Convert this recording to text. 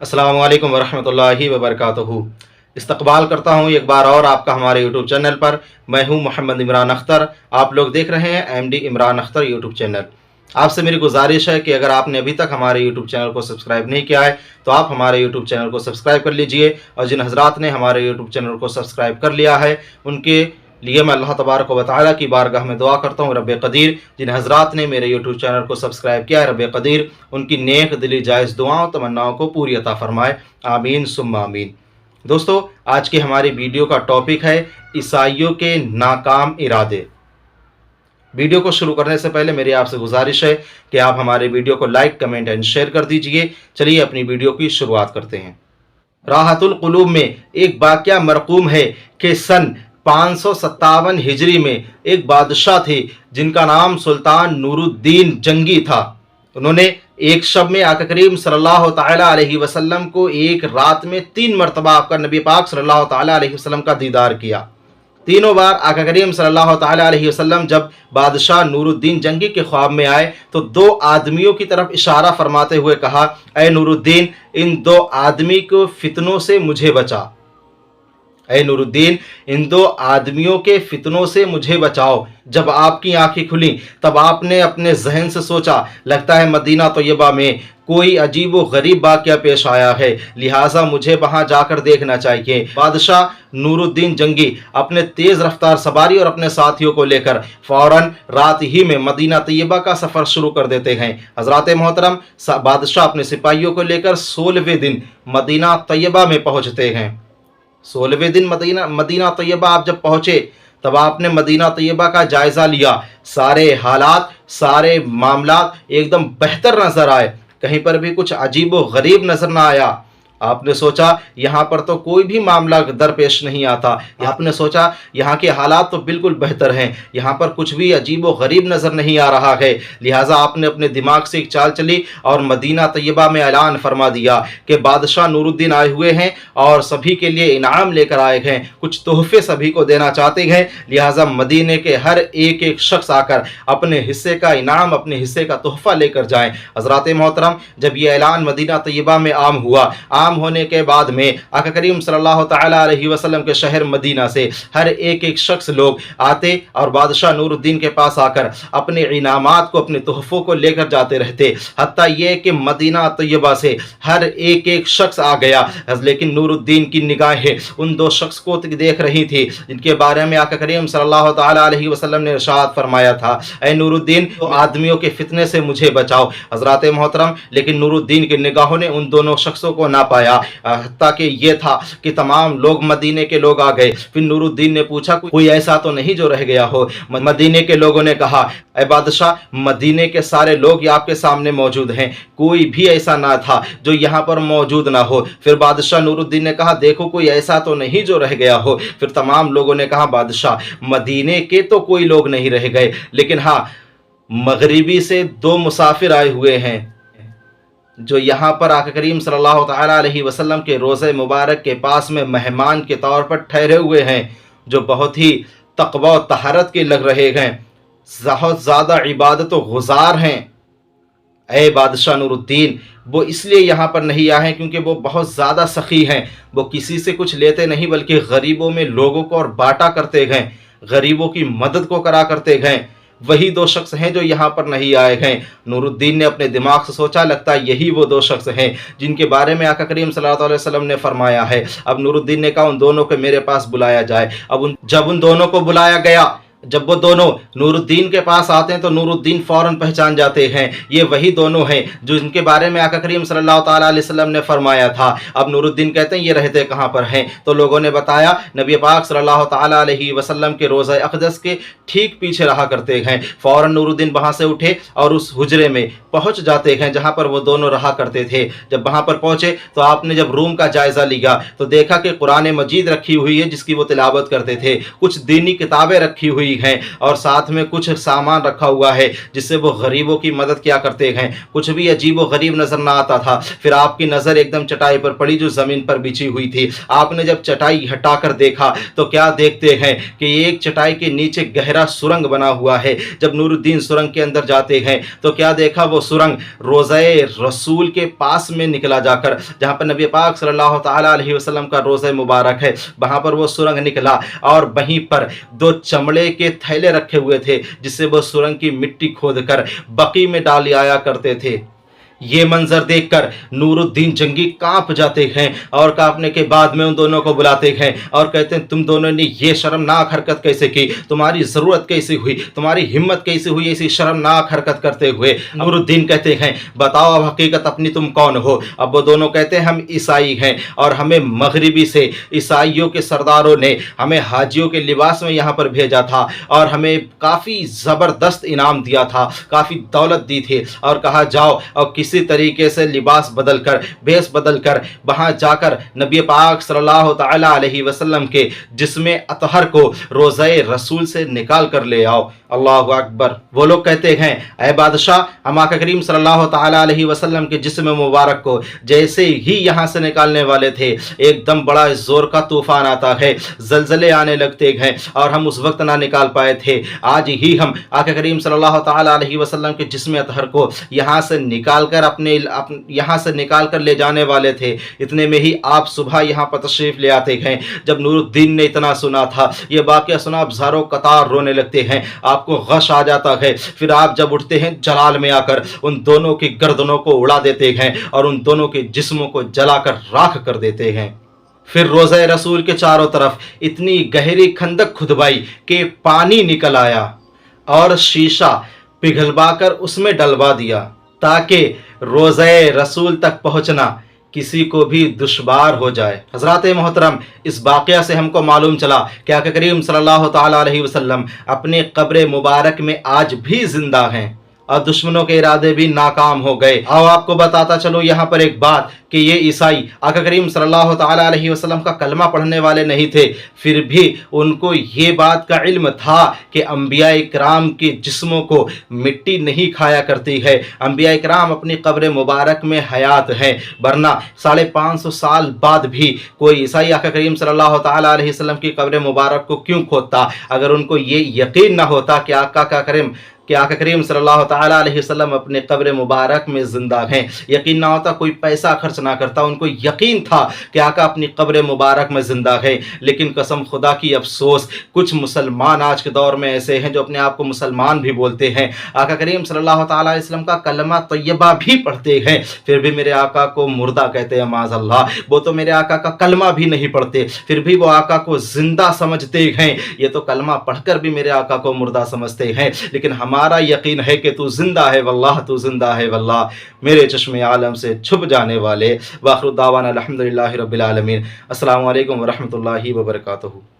अस्सलामु अलैकुम वरहमतुल्लाहि वबरकातुहू। इस्तकबाल करता हूँ एक बार और आपका हमारे यूट्यूब चैनल पर। मैं हूँ मोहम्मद इमरान अख्तर। आप लोग देख रहे हैं MD Imran Akhtar YouTube channel. आपसे मेरी गुजारिश है कि अगर आपने अभी तक हमारे यूट्यूब चैनल को सब्सक्राइब नहीं किया है तो आप हमारे यूट्यूब चैनल को सब्सक्राइब कर लीजिए, और जिन हजरात ने हमारे यूट्यूब चैनल को सब्सक्राइब कर लिया है उनके लिए मैं अल्लाह तबारक व तआला की बारगाह में दुआ करता हूँ, रब कदीर जिन हजरात ने मेरे यूट्यूब चैनल को सब्सक्राइब किया है, रब कदीर उनकी नेक दिली जायज़ दुआओं तमन्नाओं को पूरी अता फरमाए। आमीन सुम्मा आमीन। दोस्तों, आज की हमारी वीडियो का टॉपिक है ईसाइयों के नाकाम इरादे। वीडियो को शुरू करने से पहले मेरी आपसे गुजारिश है कि आप हमारे वीडियो को लाइक, कमेंट एंड शेयर कर दीजिए। चलिए अपनी वीडियो की शुरुआत करते हैं। राहतुल कुलूब में एक वाक़या मरकूम है कि सन 557 हिजरी में एक बादशाह थे जिनका नाम सुल्तान नूरुद्दीन जंगी था। उन्होंने एक शब में आका करीम सल्लल्लाहु ताला अलैहि वसल्लम को एक रात में 3 मरतबा आपका नबी पाक सल्लल्लाहु ताला अलैहि वसल्लम का दीदार किया। तीनों बार आका करीम सल्लल्लाहु ताला अलैहि वसल्लम जब बादशाह नूरुद्दीन जंगी के ख्वाब में आए तो 2 आदमियों की तरफ इशारा फरमाते हुए कहा, ऐ नूरुद्दीन, इन 2 आदमी को फितनों से मुझे बचा। ऐ नूरुद्दीन, इन 2 आदमियों के फितनों से मुझे बचाओ। जब आपकी आंखें खुली तब आपने अपने जहन से सोचा, लगता है मदीना तैयबा में कोई अजीब व गरीब वाक़या पेश आया है, लिहाजा मुझे वहां जाकर देखना चाहिए। बादशाह नूरुद्दीन जंगी अपने तेज़ रफ्तार सवारी और अपने साथियों को लेकर फ़ौरन रात ही में मदीना तैयबा का सफ़र शुरू कर देते हैं। हज़रात मोहतरम, बादशाह अपने सिपाहियों को लेकर 16वें दिन मदीना तैयबा में पहुँचते हैं। 16वें दिन मदीना तैयबा आप जब पहुँचे तब आपने मदीना तैयबा का जायज़ा लिया। सारे हालात, सारे मामलात एकदम बेहतर नज़र आए, कहीं पर भी कुछ अजीब व गरीब नज़र ना आया। आपने सोचा यहाँ पर तो कोई भी मामला दरपेश नहीं आता। आपने सोचा यहाँ के हालात तो बिल्कुल बेहतर हैं, यहाँ पर कुछ भी अजीब व गरीब नज़र नहीं आ रहा है। लिहाजा आपने अपने दिमाग से एक चाल चली और मदीना तैयबा में ऐलान फरमा दिया कि बादशाह नूरुद्दीन आए हुए हैं और सभी के लिए इनाम लेकर आए हैं, कुछ तोहफे सभी को देना चाहते हैं। लिहाजा मदीने के हर एक शख्स आकर अपने हिस्से का इनाम, अपने हिस्से का तोहफा लेकर जाएँ। हज़रात मोहतरम, जब ये ऐलान मदीना तैयबा में आम हुआ, आम होने के बाद में आका करीम सल्लल्लाहु ताला अलैहि वसल्लम के शहर मदीना से हर एक शख्स लोग आते और बादशाह नूरुद्दीन के पास आकर अपने इनामात को, अपने तोहफों को लेकर जाते रहते। हत्ता ये कि मदीना तैयबा से हर एक शख्स आ गया, लेकिन नूरुद्दीन की निगाहें उन 2 शख्स को देख रही थी जिनके बारे में आका करीम सल्लल्लाहु ताला अलैहि वसल्लम ने इरशाद फरमाया था, ऐ नूरुद्दीन, तो आदमियों के फितने से मुझे बचाओ। हज़रात मोहतरम, लेकिन नूरुद्दीन की निगाहों ने उन दोनों शख्सों को ना पाया। हत्ता कि ये था कि तमाम लोग, मदीने के लोग आ गए। फिर नूरुद्दीन ने पूछा, कोई ऐसा तो नहीं जो रह गया हो? मदीने के लोगों ने कहा, ऐ बादशाह, मदीने के सारे लोग आपके सामने मौजूद हैं, कोई भी ऐसा ना था जो यहाँ पर मौजूद ना हो। फिर बादशाह नूरुद्दीन ने कहा, देखो कोई ऐसा तो नहीं जो रह गया हो। फिर तमाम लोगों ने कहा, बादशाह, मदीने के तो कोई लोग नहीं रह गए, लेकिन हाँ, मगरिबी से 2 मुसाफिर आए हुए हैं जो यहाँ पर आका करीम सल्लल्लाहु ताला अलैहि वसल्लम के रोज़े मुबारक के पास में मेहमान के तौर पर ठहरे हुए हैं, जो बहुत ही तक़वा और तहारत के लग रहे हैं, बहुत ज़्यादा इबादत व गुज़ार हैं। ऐ बादशाह नूरुद्दीन, वो इसलिए यहाँ पर नहीं आए हैं क्योंकि वो बहुत ज़्यादा सखी हैं। वो किसी से कुछ लेते नहीं बल्कि गरीबों में लोगों को और बांटा करते गए, गरीबों की मदद को करा करते गए। वही 2 शख्स हैं जो यहाँ पर नहीं आए हैं। नूरुद्दीन ने अपने दिमाग से सोचा, लगता है यही वो 2 शख्स हैं जिनके बारे में आका करीम सल्लल्लाहु अलैहि वसल्लम ने फरमाया है। अब नूरुद्दीन ने कहा, उन दोनों को मेरे पास बुलाया जाए। जब उन दोनों को बुलाया गया, जब वो दोनों नूरुद्दीन के पास आते हैं तो नूरुद्दीन फ़ौरन पहचान जाते हैं, ये वही दोनों हैं जो इनके बारे में आका करीम सल्लल्लाहु ताला अलैहि वसल्लम ने फरमाया था। अब नूरुद्दीन कहते हैं, ये रहते कहाँ पर हैं? तो लोगों ने बताया, नबी पाक सल्लल्लाहु ताला अलैहि वसल्लम के रोज़ा अक़दस के ठीक पीछे रहा करते हैं। फ़ौरन नूरुद्दीन वहाँ से उठे और उस हुजरे में पहुँच जाते हैं जहाँ पर वो दोनों रहा करते थे। जब वहाँ पर पहुँचे तो आपने जब रूम का जायज़ा लिया तो देखा कि कुरान मजीद रखी हुई है जिसकी वो तिलावत करते थे, कुछ दीनी किताबें रखी हुई ہیں اور ساتھ میں کچھ سامان رکھا ہوا ہے جس سے وہ غریبوں کی مدد کیا کرتے ہیں. کچھ بھی عجیب و غریب نظر نہ آتا تھا. پھر آپ کی نظر ایک دم چٹائی پر پڑی جو زمین پر بچھی ہوئی تھی. آپ نے جب چٹائی ہٹا کر دیکھا تو کیا دیکھتے ہیں کہ ایک چٹائی کے نیچے گہرا سرنگ بنا ہوا ہے. جب نور الدین سرنگ کے اندر جاتے ہیں تو کیا دیکھا، وہ سرنگ روضہ رسول کے پاس میں نکلا جا کر، جہاں پر نبی پاک صلی اللہ تعالی علیہ وسلم کا روضہ مبارک ہے، وہاں پر وہ سرنگ نکلا اور وہیں پر دو چمڑے کے تھیلے رکھے ہوئے تھے جس سے وہ سرنگ کی مٹی کھود کر بقی میں ڈال آیا کرتے تھے. یہ منظر دیکھ کر نور الدین جنگی کانپ جاتے ہیں اور کانپنے کے بعد میں ان دونوں کو بلاتے ہیں اور کہتے ہیں تم دونوں نے یہ شرمناک حرکت کیسے کی، تمہاری ضرورت کیسی ہوئی، تمہاری ہمت کیسی ہوئی ایسی شرمناک حرکت کرتے ہوئے. نور الدین کہتے ہیں بتاؤ اب حقیقت اپنی تم کون ہو. اب وہ دونوں کہتے ہیں ہم عیسائی ہیں اور ہمیں مغربی سے عیسائیوں کے سرداروں نے ہمیں حاجیوں کے لباس میں یہاں پر بھیجا تھا اور ہمیں کافی زبردست انعام دیا تھا، کافی دولت دی تھی اور کہا جاؤ اور کسی طریقے سے لباس بدل کر، بیس بدل کر وہاں جا کر نبی پاک صلی اللہ تعالی علیہ وسلم کے جسم اطہر کو روضہ رسول سے نکال کر لے آؤ. اللہ اکبر. وہ لوگ کہتے ہیں اے بادشاہ، ہم آقا کریم صلی اللہ تعالی علیہ وسلم کے جسم مبارک کو جیسے ہی یہاں سے نکالنے والے تھے ایک دم بڑا زور کا طوفان آتا ہے، زلزلے آنے لگتے ہیں اور ہم اس وقت نہ نکال پائے تھے. آج ہی ہم آقا کریم صلی اللہ تعالی علیہ وسلم کے جسم اطہر کو یہاں سے نکال کر یہاں سے نکال کر لے جانے والے تھے. اتنے میں ہی آپ صبح یہاں پر تشریف لے آتے ہیں. جب نور الدین نے اتنا سنا تھا، یہ واقعہ سنا، آپ زاروں قطار رونے لگتے ہیں، آپ کو غش آ جاتا ہے. پھر آپ جب اٹھتے ہیں جلال میں آ کر ان دونوں کی گردنوں کو اڑا دیتے ہیں اور ان دونوں کے جسموں کو جلا کر راکھ کر دیتے ہیں. پھر روضہ رسول کے چاروں طرف اتنی گہری خندق کھدوائی کہ پانی نکل آیا اور شیشہ پگھلوا کر اس میں ڈلوا دیا تاکہ روضہ رسول تک پہنچنا کسی کو بھی دشوار ہو جائے. حضرات محترم، اس واقعہ سے ہم کو معلوم چلا کہ آقا کریم صلی اللہ تعالی علیہ وسلم اپنے قبر مبارک میں آج بھی زندہ ہیں اور دشمنوں کے ارادے بھی ناکام ہو گئے. آؤ آپ کو بتاتا چلو یہاں پر ایک بات کہ یہ عیسائی آقا کریم صلی اللہ تعالی علیہ وسلم کا کلمہ پڑھنے والے نہیں تھے، پھر بھی ان کو یہ بات کا علم تھا کہ انبیاء کرام کے جسموں کو مٹی نہیں کھایا کرتی ہے. انبیاء کرام اپنی قبر مبارک میں حیات ہیں، ورنہ 550 سال بعد بھی کوئی عیسائی آقا کریم صلی اللہ تعالی علیہ وسلم کی قبر مبارک کو کیوں کھودتا اگر ان کو یہ یقین نہ ہوتا کہ آقا کریم صلی اللہ تعالی علیہ وسلم اپنے قبر مبارک میں زندہ ہیں. یقین نہ ہوتا، کوئی پیسہ خرچ نہ کرتا. ان کو یقین تھا کہ آقا اپنی قبر مبارک میں زندہ ہے. لیکن قسم خدا کی افسوس، کچھ مسلمان آج کے دور میں ایسے ہیں جو اپنے آپ کو مسلمان بھی بولتے ہیں، آقا کریم صلی اللہ تعالی علیہ وسلم کا کلمہ طیبہ بھی پڑھتے ہیں، پھر بھی میرے آقا کو مردہ کہتے ہیں. معاذ اللہ، وہ تو میرے آقا کا کلمہ بھی نہیں پڑھتے، پھر بھی وہ آقا کو زندہ سمجھتے ہیں. یہ تو کلمہ پڑھ کر بھی میرے آقا کو مردہ سمجھتے ہیں. لیکن ہمارا یقین ہے کہ تو زندہ ہے واللہ، تو زندہ ہے واللہ، میرے چشم عالم سے چھپ جانے والے. وآخر دعوانا الحمدللہ رب العالمین. السلام علیکم ورحمۃ اللہ وبرکاتہ.